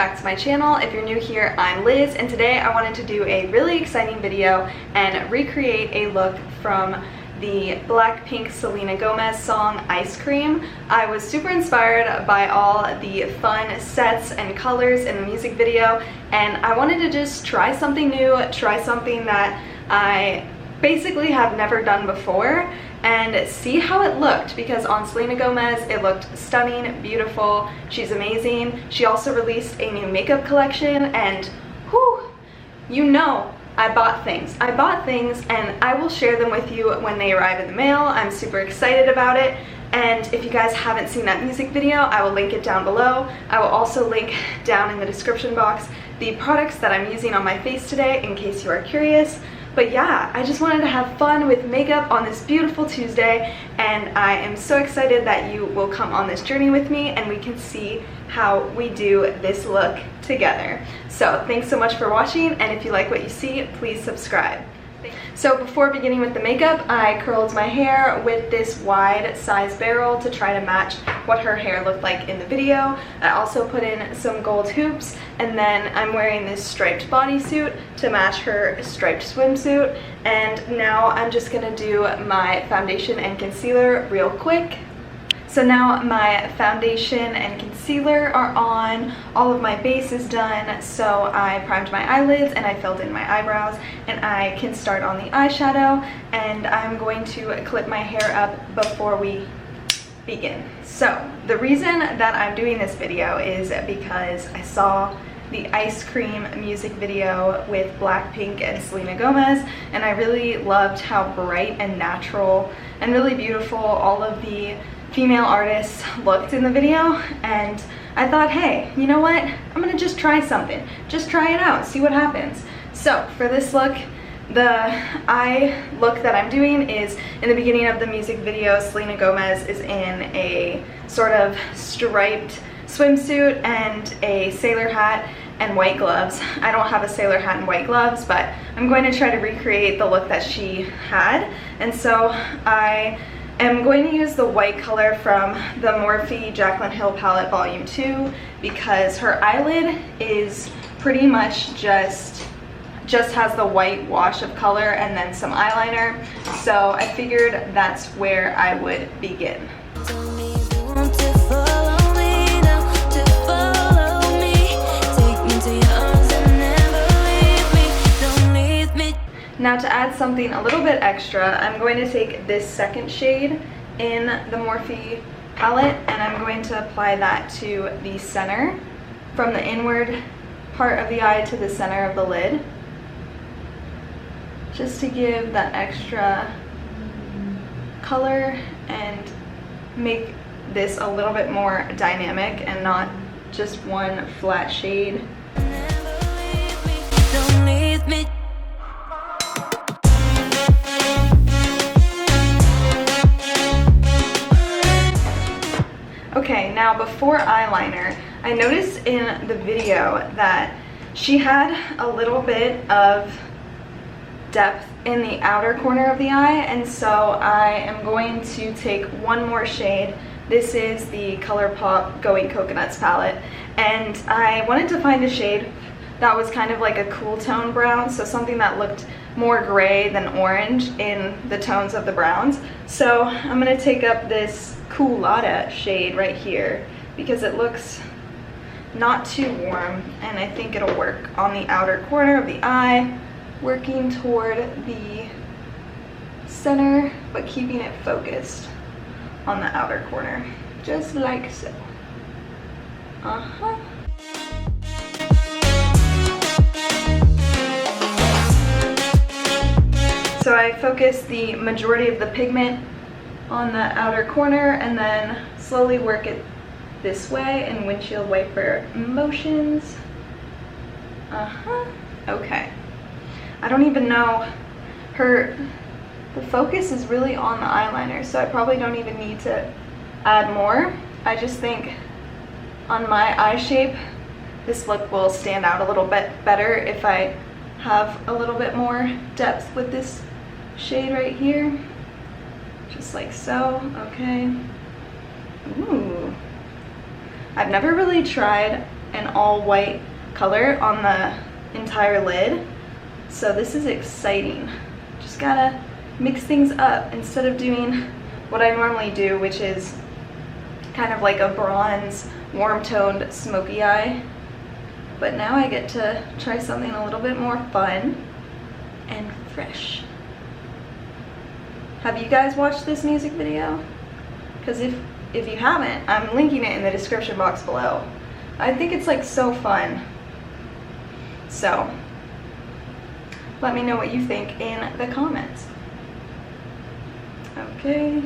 back to my channel. If you're new here, I'm Liz, and today I wanted to do a really exciting video and recreate a look from the BLACKPINK Selena Gomez song Ice Cream. I was super inspired by all the fun sets and colors in the music video, and I wanted to just try something new, try something that I basically have never done before, and see how it looked, because on Selena Gomez it looked stunning, beautiful, she's amazing. She also released a new makeup collection, and whew, you know, I bought things and I will share them with you when they arrive in the mail. I'm super excited about it, and if you guys haven't seen that music video, I will link it down below. I will also link down in the description box the products that I'm using on my face today in case you are curious. But yeah, I just wanted to have fun with makeup on this beautiful Tuesday, and I am so excited that you will come on this journey with me and we can see how we do this look together. So thanks so much for watching, and if you like what you see, please subscribe. So before beginning with the makeup, I curled my hair with this wide size barrel to try to match what her hair looked like in the video. I also put in some gold hoops, and then I'm wearing this striped bodysuit to match her striped swimsuit. And now I'm just gonna do my foundation and concealer real quick. So now my foundation and concealer are on, all of my base is done, so I primed my eyelids and I filled in my eyebrows, and I can start on the eyeshadow, and I'm going to clip my hair up before we begin. So the reason that I'm doing this video is because I saw the Ice Cream music video with BLACKPINK and Selena Gomez, and I really loved how bright and natural and really beautiful all of the female artists looked in the video, and I thought, hey, you know what, I'm gonna just try something, just try it out, see what happens. So for this look, the eye look that I'm doing is, in the beginning of the music video, Selena Gomez is in a sort of striped swimsuit and a sailor hat and white gloves. I don't have a sailor hat and white gloves, but I'm going to try to recreate the look that she had, and so I am going to use the white color from the Morphe Jaclyn Hill palette volume 2 because her eyelid is pretty much just has the white wash of color and then some eyeliner, so I figured that's where I would begin. Now to add something a little bit extra, I'm going to take this second shade in the Morphe palette, and I'm going to apply that to the center, from the inward part of the eye to the center of the lid, just to give that extra color and make this a little bit more dynamic and not just one flat shade. Okay, now before eyeliner, I noticed in the video that she had a little bit of depth in the outer corner of the eye, and so I am going to take one more shade. This is the ColourPop Going Coconuts palette, and I wanted to find a shade that was kind of like a cool tone brown, so something that looked more gray than orange in the tones of the browns. So I'm going to take up this Culotta shade right here because it looks not too warm, and I think it'll work on the outer corner of the eye, working toward the center but keeping it focused on the outer corner, just like so. So I focus the majority of the pigment on the outer corner and then slowly work it this way in windshield wiper motions. Okay. I don't even know, the focus is really on the eyeliner, so I probably don't even need to add more. I just think on my eye shape, this look will stand out a little bit better if I have a little bit more depth with this shade right here. Just like so, okay. Ooh. I've never really tried an all white color on the entire lid. So this is exciting. Just gotta mix things up instead of doing what I normally do, which is kind of like a bronze, warm-toned, smoky eye. But now I get to try something a little bit more fun and fresh. Have you guys watched this music video? Because if you haven't, I'm linking it in the description box below. I think it's like so fun. So let me know what you think in the comments. Okay.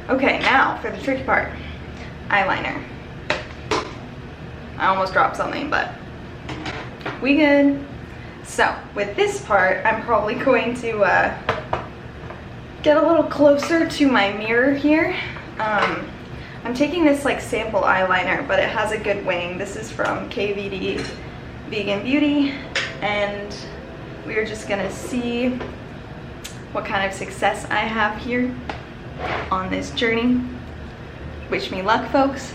Okay, now for the tricky part. Eyeliner. I almost dropped something, but we good. So with this part, I'm probably going to get a little closer to my mirror here. I'm taking this like sample eyeliner, but it has a good wing. This is from KVD Vegan Beauty, and we are just gonna see what kind of success I have here on this journey. Wish me luck, folks.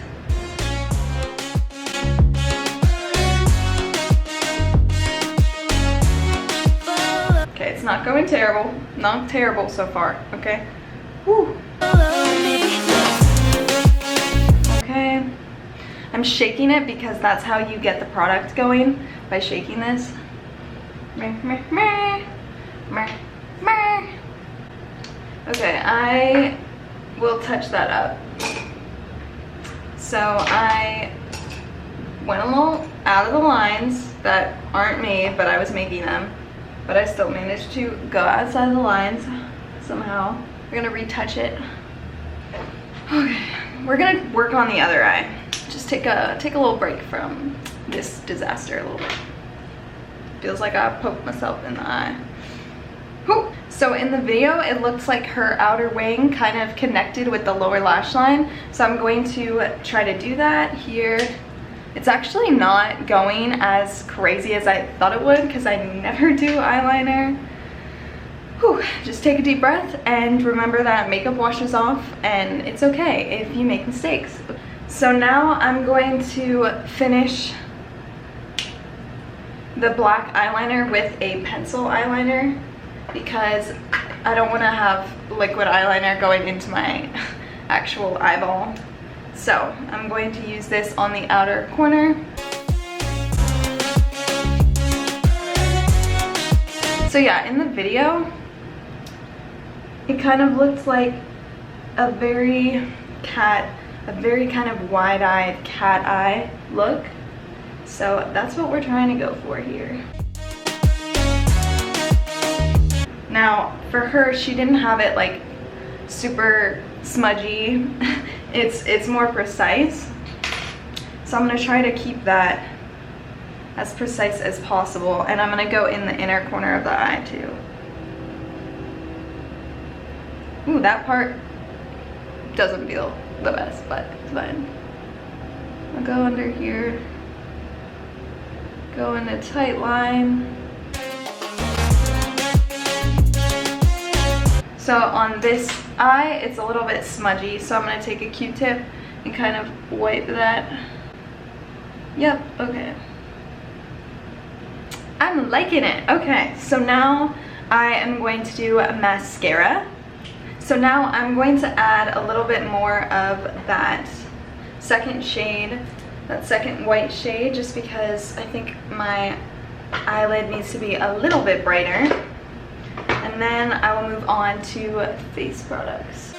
Okay, it's not going terrible. Not terrible so far, okay? Whew. Okay. I'm shaking it because that's how you get the product going, by shaking this. Okay, I will touch that up. So I went a little out of the lines that aren't made, but I was making them. But I still managed to go outside the lines somehow. We're gonna retouch it. Okay, we're gonna work on the other eye. Just take a little break from this disaster a little bit. Feels like I poked myself in the eye. Whew. So in the video, it looks like her outer wing kind of connected with the lower lash line. So I'm going to try to do that here. It's actually not going as crazy as I thought it would because I never do eyeliner. Whew. Just take a deep breath and remember that makeup washes off and it's okay if you make mistakes. So now I'm going to finish the black eyeliner with a pencil eyeliner because I don't want to have liquid eyeliner going into my actual eyeball. So I'm going to use this on the outer corner. So yeah, in the video, it kind of looked like a very kind of wide-eyed cat eye look. So that's what we're trying to go for here. Now, for her, she didn't have it like super smudgy. It's more precise. So I'm gonna try to keep that as precise as possible, and I'm gonna go in the inner corner of the eye too. Ooh, that part doesn't feel the best, but it's fine. I'll go under here, go in a tight line. So on this eye, it's a little bit smudgy, so I'm gonna take a Q-tip and kind of wipe that. Yep, okay. I'm liking it. Okay, so now I am going to do a mascara. So now I'm going to add a little bit more of that second shade, that second white shade, just because I think my eyelid needs to be a little bit brighter. And then I will move on to face products.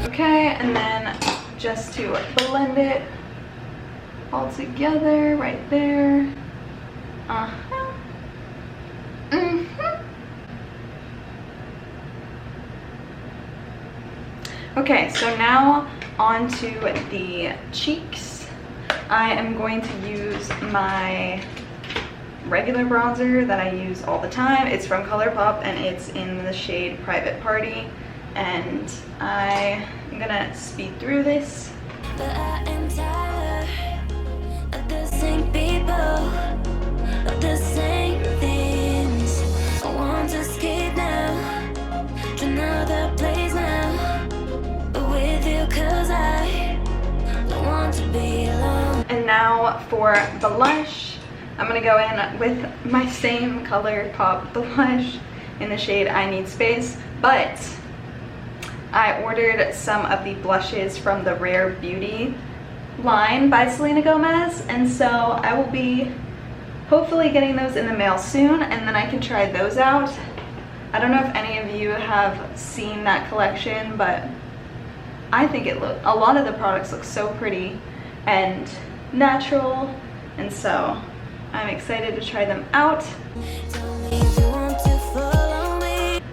Okay, and then just to blend it all together right there. Okay, so now on to the cheeks. I am going to use my regular bronzer that I use all the time. It's from ColourPop and it's in the shade Private Party. And I am gonna speed through this. But I am tired of the same people, of the now for blush, I'm gonna go in with my same ColourPop blush in the shade I Need Space, but I ordered some of the blushes from the Rare Beauty line by Selena Gomez, and so I will be hopefully getting those in the mail soon, and then I can try those out. I don't know if any of you have seen that collection, but I think a lot of the products look so pretty and natural, and so I'm excited to try them out.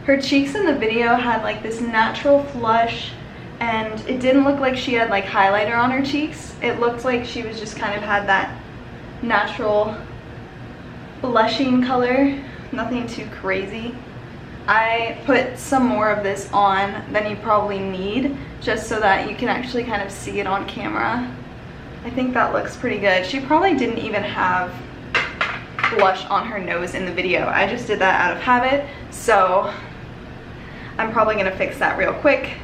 Her cheeks in the video had like this natural flush, and it didn't look like she had like highlighter on her cheeks. It looked like she was just kind of had that natural blushing color, nothing too crazy. I put some more of this on than you probably need, just so that you can actually kind of see it on camera. I think that looks pretty good. She probably didn't even have blush on her nose in the video. I just did that out of habit, so I'm probably gonna fix that real quick.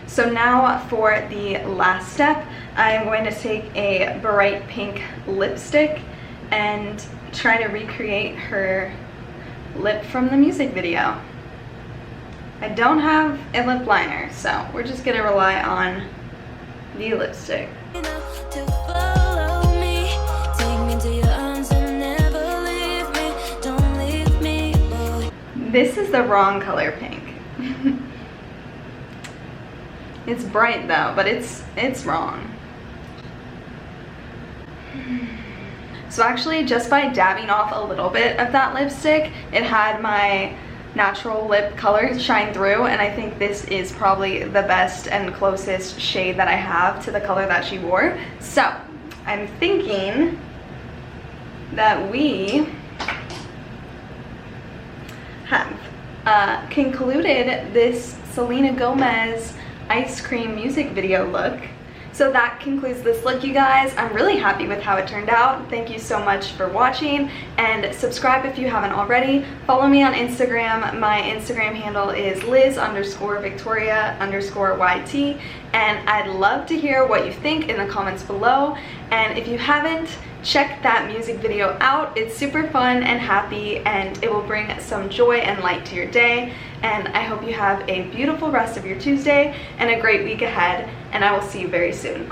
So now for the last step, I'm going to take a bright pink lipstick and try to recreate her lip from the music video. I don't have a lip liner, so we're just gonna rely on the lipstick. This is the wrong color pink. It's bright though, but it's wrong. So actually, just by dabbing off a little bit of that lipstick, it had my natural lip color shine through, and I think this is probably the best and closest shade that I have to the color that she wore. So I'm thinking that we have concluded this Selena Gomez ice cream music video look. So that concludes this look, you guys. I'm really happy with how it turned out. Thank you so much for watching, and subscribe if you haven't already. Follow me on Instagram. My Instagram handle is Liz_Victoria_YT, and I'd love to hear what you think in the comments below. And if you haven't, check that music video out. It's super fun and happy, and it will bring some joy and light to your day. And I hope you have a beautiful rest of your Tuesday and a great week ahead, and I will see you very soon.